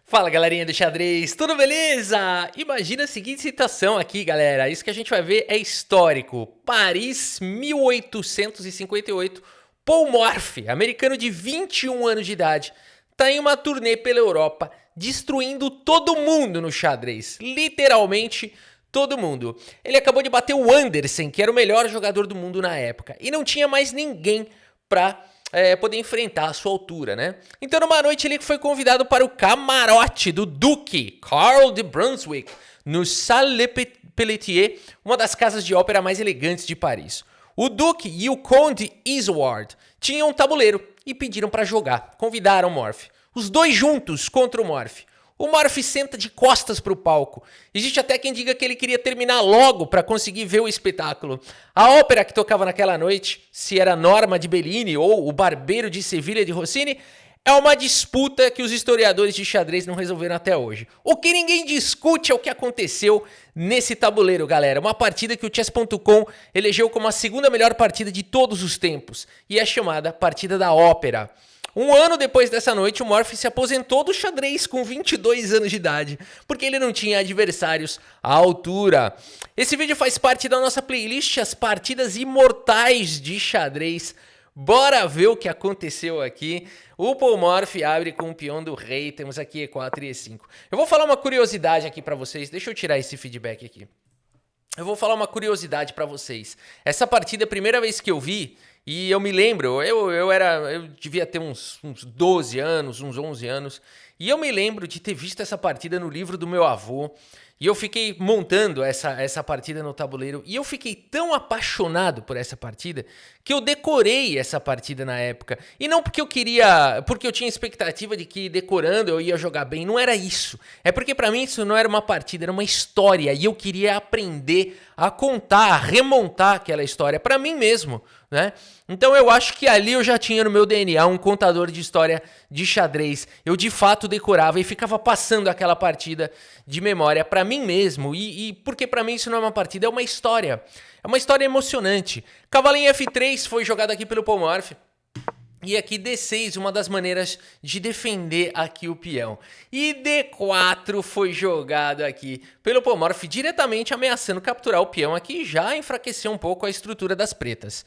Fala galerinha do xadrez, tudo beleza? Imagina a seguinte situação aqui, galera. Isso que a gente vai ver é histórico. Paris, 1858. Paul Morphy, americano de 21 anos de idade, tá em uma turnê pela Europa, destruindo todo mundo no xadrez. Literalmente todo mundo. Ele acabou de bater o Anderson, que era o melhor jogador do mundo na época. E não tinha mais ninguém pra poder enfrentar a sua altura, né? Então, numa noite, ele foi convidado para o camarote do Duque Karl de Brunswick, no Salle Le Pelletier, uma das casas de ópera mais elegantes de Paris. O Duque e o Conde Isouard tinham um tabuleiro e pediram para jogar. Convidaram o Morphy. Os dois juntos contra o Morphy. O Morphy senta de costas para o palco. Existe até quem diga que ele queria terminar logo para conseguir ver o espetáculo. A ópera que tocava naquela noite, se era Norma de Bellini ou O Barbeiro de Sevilha de Rossini, é uma disputa que os historiadores de xadrez não resolveram até hoje. O que ninguém discute é o que aconteceu nesse tabuleiro, galera. Uma partida que o Chess.com elegeu como a segunda melhor partida de todos os tempos. E é chamada Partida da Ópera. Um ano depois dessa noite, o Morphy se aposentou do xadrez com 22 anos de idade, porque ele não tinha adversários à altura. Esse vídeo faz parte da nossa playlist As Partidas Imortais de Xadrez. Bora ver o que aconteceu aqui. O Paul Morphy abre com o peão do rei, temos aqui E4 e E5. Eu vou falar uma curiosidade aqui pra vocês, deixa eu tirar esse feedback aqui. Eu vou falar uma curiosidade pra vocês. Essa partida, a primeira vez que eu vi, e eu me lembro, eu devia ter uns 12 anos, uns 11 anos, e eu me lembro de ter visto essa partida no livro do meu avô, e eu fiquei montando essa partida no tabuleiro, e eu fiquei tão apaixonado por essa partida, que eu decorei essa partida na época. E não porque porque eu tinha expectativa de que decorando eu ia jogar bem, não era isso. É porque pra mim isso não era uma partida, era uma história, e eu queria aprender a contar, a remontar aquela história pra mim mesmo, né? Então eu acho que ali eu já tinha no meu DNA um contador de história de xadrez. Eu de fato decorava e ficava passando aquela partida de memória pra mim mesmo. E porque pra mim isso não é uma partida, é uma história. É uma história emocionante. Cavalo em F3 foi jogado aqui pelo Paul Morphy. E aqui D6, uma das maneiras de defender aqui o peão. E D4 foi jogado aqui pelo Paul Morphy, diretamente ameaçando capturar o peão aqui e já enfraqueceu um pouco a estrutura das pretas.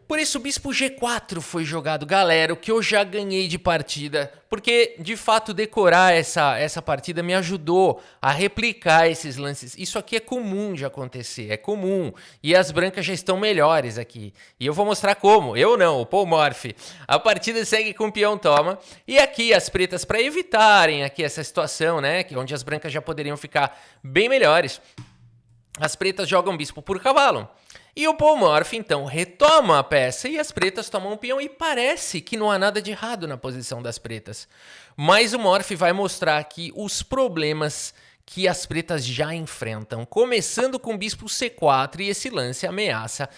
Por isso, o bispo G4 foi jogado, galera, o que eu já ganhei de partida, porque, de fato, decorar essa partida me ajudou a replicar esses lances. Isso aqui é comum de acontecer, é comum, e as brancas já estão melhores aqui. E eu vou mostrar como, eu não, o Paul Morphy. A partida segue com o peão toma, e aqui as pretas, para evitarem aqui essa situação, né, que onde as brancas já poderiam ficar bem melhores, as pretas jogam bispo por cavalo. E o Paul Morphy, então, retoma a peça e as pretas tomam o peão e parece que não há nada de errado na posição das pretas. Mas o Morphy vai mostrar aqui os problemas que as pretas já enfrentam, começando com bispo C4 e esse lance ameaça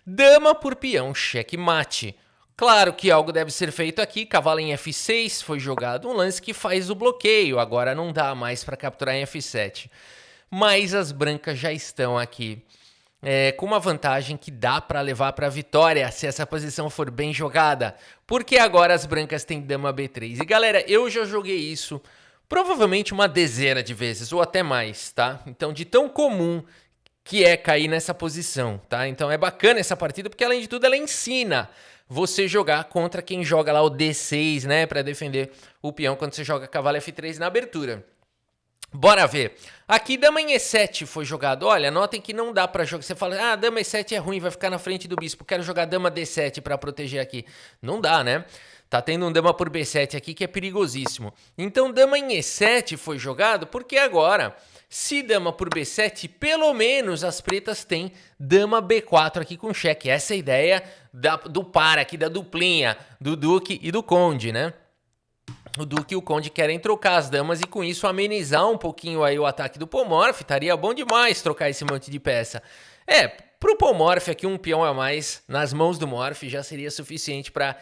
dama por peão checkmate. Claro que algo deve ser feito aqui, cavalo em F6 foi jogado, um lance que faz o bloqueio, agora não dá mais para capturar em F7. Mas as brancas já estão aqui com uma vantagem que dá para levar para a vitória se essa posição for bem jogada, porque agora as brancas têm dama B3. E galera, eu já joguei isso provavelmente uma dezena de vezes, ou até mais, tá? Então, de tão comum que é cair nessa posição, tá? Então é bacana essa partida, porque além de tudo ela ensina você jogar contra quem joga lá o D6, né? Para defender o peão quando você joga cavalo F3 na abertura. Bora ver. Aqui dama em E7 foi jogado. Olha, notem que não dá pra jogar. Você fala, dama E7 é ruim, vai ficar na frente do bispo. Quero jogar dama D7 pra proteger aqui. Não dá, né? Tá tendo um dama por B7 aqui que é perigosíssimo. Então dama em E7 foi jogado porque agora, se dama por B7, pelo menos as pretas têm dama B4 aqui com cheque. Essa é a ideia do par aqui, da duplinha, do Duque e do Conde, né? O Duque e o Conde querem trocar as damas e com isso amenizar um pouquinho aí o ataque do Paul Morphy. Estaria bom demais trocar esse monte de peça. Pro Paul Morphy aqui um peão a mais nas mãos do Morphy já seria suficiente para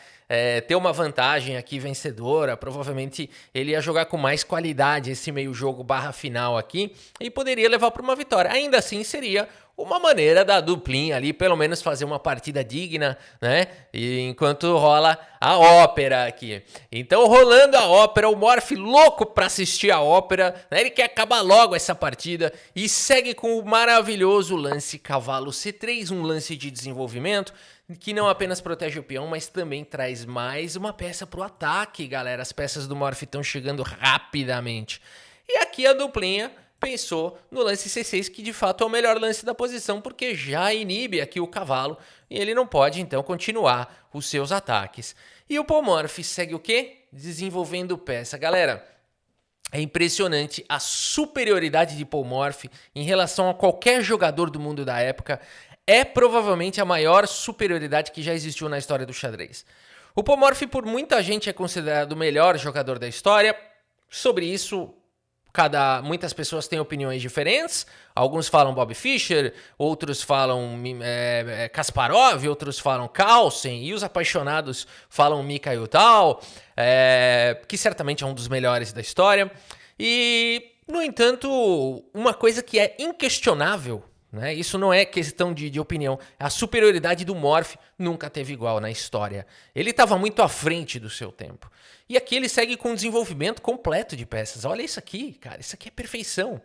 ter uma vantagem aqui vencedora. Provavelmente ele ia jogar com mais qualidade esse meio jogo barra final aqui e poderia levar para uma vitória. Ainda assim seria uma maneira da duplinha ali, pelo menos fazer uma partida digna, né? E enquanto rola a ópera aqui. Então, rolando a ópera, o Morph louco pra assistir a ópera, né? Ele quer acabar logo essa partida e segue com o maravilhoso lance cavalo C3, um lance de desenvolvimento que não apenas protege o peão, mas também traz mais uma peça pro ataque, galera. As peças do Morph estão chegando rapidamente. E aqui a duplinha pensou no lance C6, que de fato é o melhor lance da posição, porque já inibe aqui o cavalo e ele não pode então continuar os seus ataques. E o Polmorph segue o quê? Desenvolvendo peça. Galera, é impressionante a superioridade de Polmorph em relação a qualquer jogador do mundo da época. É provavelmente a maior superioridade que já existiu na história do xadrez. O Polmorph por muita gente é considerado o melhor jogador da história. Sobre isso, muitas pessoas têm opiniões diferentes. Alguns falam Bob Fischer, outros falam Kasparov, outros falam Carlsen, e os apaixonados falam Mikhail Tal, que certamente é um dos melhores da história. E, no entanto, uma coisa que é inquestionável, né? Isso não é questão de opinião. A superioridade do Morph nunca teve igual na história. Ele estava muito à frente do seu tempo. E aqui ele segue com um desenvolvimento completo de peças. Olha isso aqui, cara. Isso aqui é perfeição.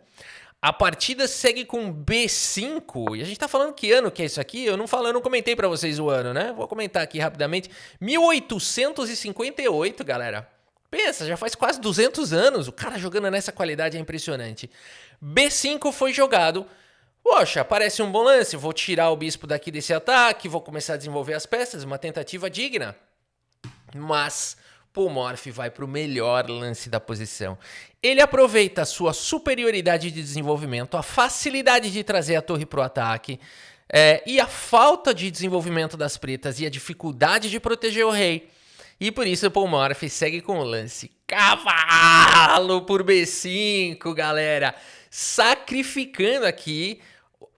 A partida segue com B5. E a gente tá falando que ano que é isso aqui? Eu não comentei pra vocês o ano, né? Vou comentar aqui rapidamente. 1858, galera. Pensa, já faz quase 200 anos. O cara jogando nessa qualidade é impressionante. B5 foi jogado. Poxa, parece um bom lance. Vou tirar o bispo daqui desse ataque. Vou começar a desenvolver as peças. Uma tentativa digna. Mas Polmorph vai para o melhor lance da posição. Ele aproveita a sua superioridade de desenvolvimento, a facilidade de trazer a torre para o ataque, e a falta de desenvolvimento das pretas e a dificuldade de proteger o rei. E por isso o Polmorph segue com o lance cavalo por B5, galera. Sacrificando aqui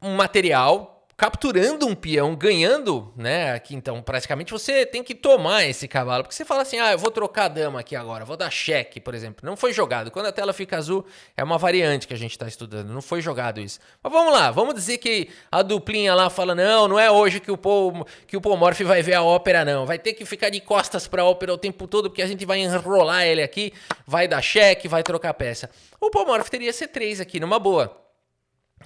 um material, capturando um peão, ganhando, né? Aqui então, praticamente você tem que tomar esse cavalo, porque você fala assim: eu vou trocar a dama aqui agora, vou dar cheque, por exemplo. Não foi jogado. Quando a tela fica azul, é uma variante que a gente está estudando. Não foi jogado isso. Mas vamos lá, vamos dizer que a duplinha lá fala: não é hoje que o Polmorph vai ver a ópera, não. Vai ter que ficar de costas para a ópera o tempo todo, porque a gente vai enrolar ele aqui, vai dar cheque, vai trocar peça. O Polmorph teria C3 aqui, numa boa.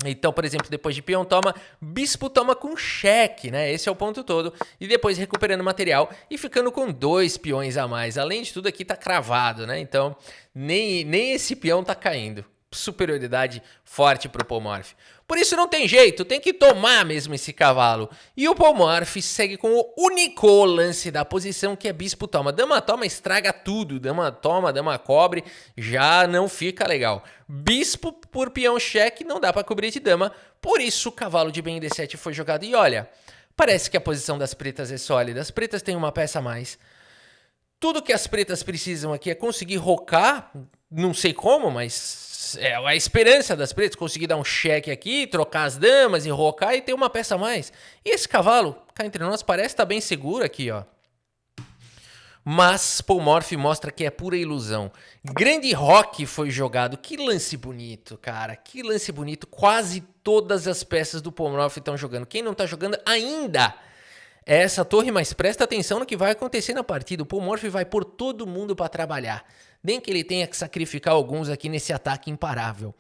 Então, por exemplo, depois de peão toma, bispo toma com cheque, né? Esse é o ponto todo. E depois recuperando material e ficando com 2 peões a mais. Além de tudo, aqui tá cravado, né? Então, nem esse peão tá caindo. Superioridade forte pro Polmorph. Por isso não tem jeito, tem que tomar mesmo esse cavalo. E o Polmorph segue com o único lance da posição, que é bispo toma. Dama toma estraga tudo, dama toma, dama cobre, já não fica legal. Bispo por peão cheque não dá pra cobrir de dama, por isso o cavalo de bem D7 foi jogado. E olha, parece que a posição das pretas é sólida, as pretas têm uma peça a mais. Tudo que as pretas precisam aqui é conseguir rocar, não sei como, mas é a esperança das pretas, conseguir dar um cheque aqui, trocar as damas e rocar e ter uma peça a mais. E esse cavalo, cá entre nós, parece estar bem seguro aqui, ó. Mas Polmorph mostra que é pura ilusão. Grande roque foi jogado. Que lance bonito, cara. Que lance bonito. Quase todas as peças do Polmorph estão jogando. Quem não está jogando ainda é essa torre, mas presta atenção no que vai acontecer na partida. O Polmorph vai pôr todo mundo para trabalhar. Nem que ele tenha que sacrificar alguns aqui nesse ataque imparável.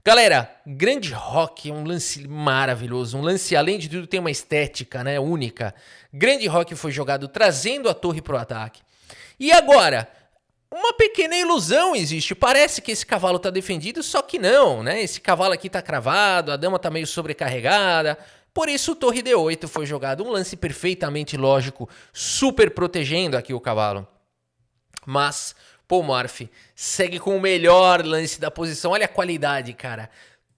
Galera, grande roque é um lance maravilhoso. Um lance, além de tudo, tem uma estética, né, única. Grande roque foi jogado trazendo a torre para o ataque. E agora, uma pequena ilusão existe. Parece que esse cavalo está defendido, só que não, né? Esse cavalo aqui está cravado, a dama está meio sobrecarregada. Por isso, torre D8 foi jogado. Um lance perfeitamente lógico, super protegendo aqui o cavalo. Mas Polmorph segue com o melhor lance da posição. Olha a qualidade, cara.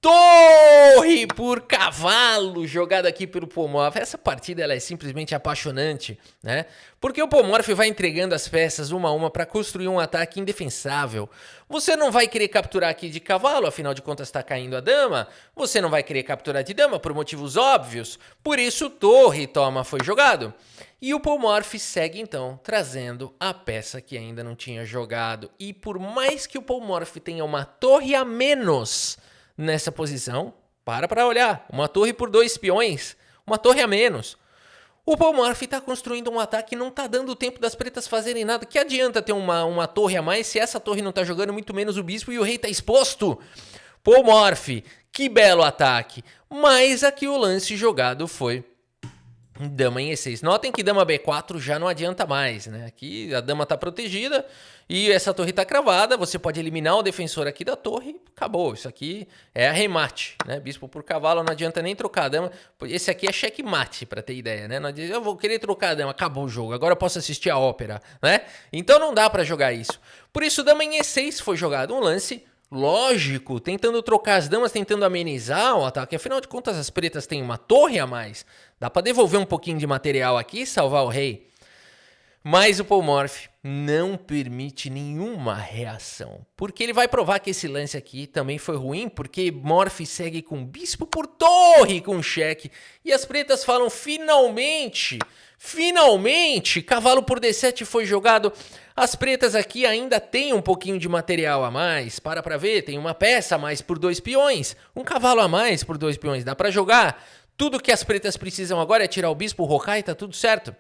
Torre por cavalo, jogada aqui pelo Polmorph. Essa partida ela é simplesmente apaixonante, né? Porque o Polmorph vai entregando as peças uma a uma para construir um ataque indefensável. Você não vai querer capturar aqui de cavalo, afinal de contas está caindo a dama. Você não vai querer capturar de dama por motivos óbvios. Por isso, torre toma foi jogado. E o Polmorph segue então trazendo a peça que ainda não tinha jogado. E por mais que o Polmorph tenha uma torre a menos nessa posição, para olhar, uma torre por 2 peões, uma torre a menos. O Polmorph está construindo um ataque e não está dando tempo das pretas fazerem nada. Que adianta ter uma torre a mais se essa torre não está jogando, muito menos o bispo, e o rei está exposto? Polmorph, que belo ataque. Mas aqui o lance jogado foi dama em E6. Notem que dama B4 já não adianta mais, né? Aqui a dama tá protegida e essa torre tá cravada. Você pode eliminar o defensor aqui da torre. Acabou. Isso aqui é arremate, né? Bispo por cavalo, não adianta nem trocar a dama. Esse aqui é checkmate, pra ter ideia, né? Não adianta, eu vou querer trocar a dama. Acabou o jogo. Agora eu posso assistir a ópera, né? Então não dá pra jogar isso. Por isso, dama em E6 foi jogado um lance lógico, tentando trocar as damas, tentando amenizar o ataque. Afinal de contas, as pretas têm uma torre a mais. Dá pra devolver um pouquinho de material aqui e salvar o rei. Mas o Polmorph não permite nenhuma reação. Porque ele vai provar que esse lance aqui também foi ruim, porque Morph segue com bispo por torre com cheque. E as pretas falam, finalmente, cavalo por D7 foi jogado. As pretas aqui ainda têm um pouquinho de material a mais. Para pra ver, tem uma peça a mais por 2 peões. Um cavalo a mais por 2 peões, dá pra jogar. Tudo que as pretas precisam agora é tirar o bispo, o Rokai, e tá tudo certo.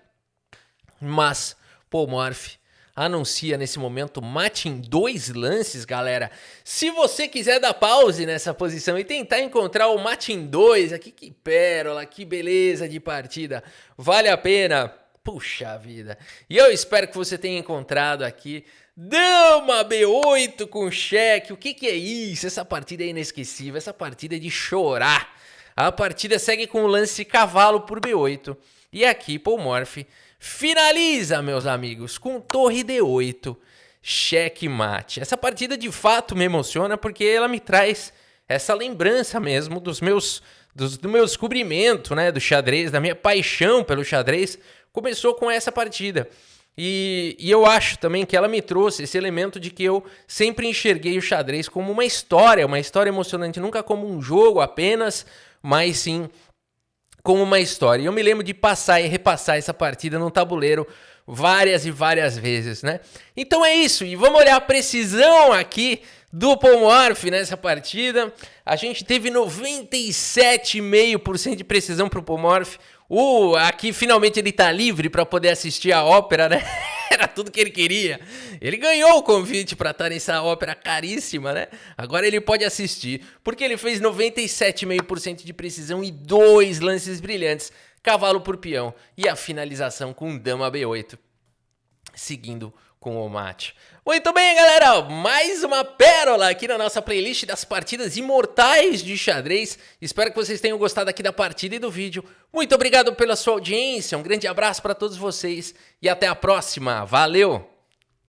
Mas Polmorph anuncia nesse momento mate em 2 lances, galera. Se você quiser dar pause nessa posição e tentar encontrar o mate em 2, aqui que pérola, que beleza de partida. Vale a pena. Puxa vida. E eu espero que você tenha encontrado aqui dama B8 com cheque. O que é isso? Essa partida é inesquecível. Essa partida é de chorar. A partida segue com o lance cavalo por B8. E aqui Polmorph finaliza, meus amigos, com torre D8, checkmate. Essa partida de fato me emociona porque ela me traz essa lembrança mesmo do meu descobrimento, né, do xadrez, da minha paixão pelo xadrez. Começou com essa partida. E eu acho também que ela me trouxe esse elemento de que eu sempre enxerguei o xadrez como uma história emocionante, nunca como um jogo apenas, mas sim como uma história. E eu me lembro de passar e repassar essa partida no tabuleiro várias e várias vezes, né? Então é isso, e vamos olhar a precisão aqui do Polmorph nessa partida. A gente teve 97,5% de precisão pro Polmorph. Aqui finalmente ele tá livre para poder assistir a ópera, né? Era tudo que ele queria. Ele ganhou o convite para estar nessa ópera caríssima, né? Agora ele pode assistir, porque ele fez 97,5% de precisão e 2 lances brilhantes, cavalo por peão e a finalização com dama B8, seguindo com o mate. Muito bem, galera, mais uma pérola aqui na nossa playlist das partidas imortais de xadrez. Espero que vocês tenham gostado aqui da partida e do vídeo. Muito obrigado pela sua audiência, um grande abraço para todos vocês e até a próxima. Valeu!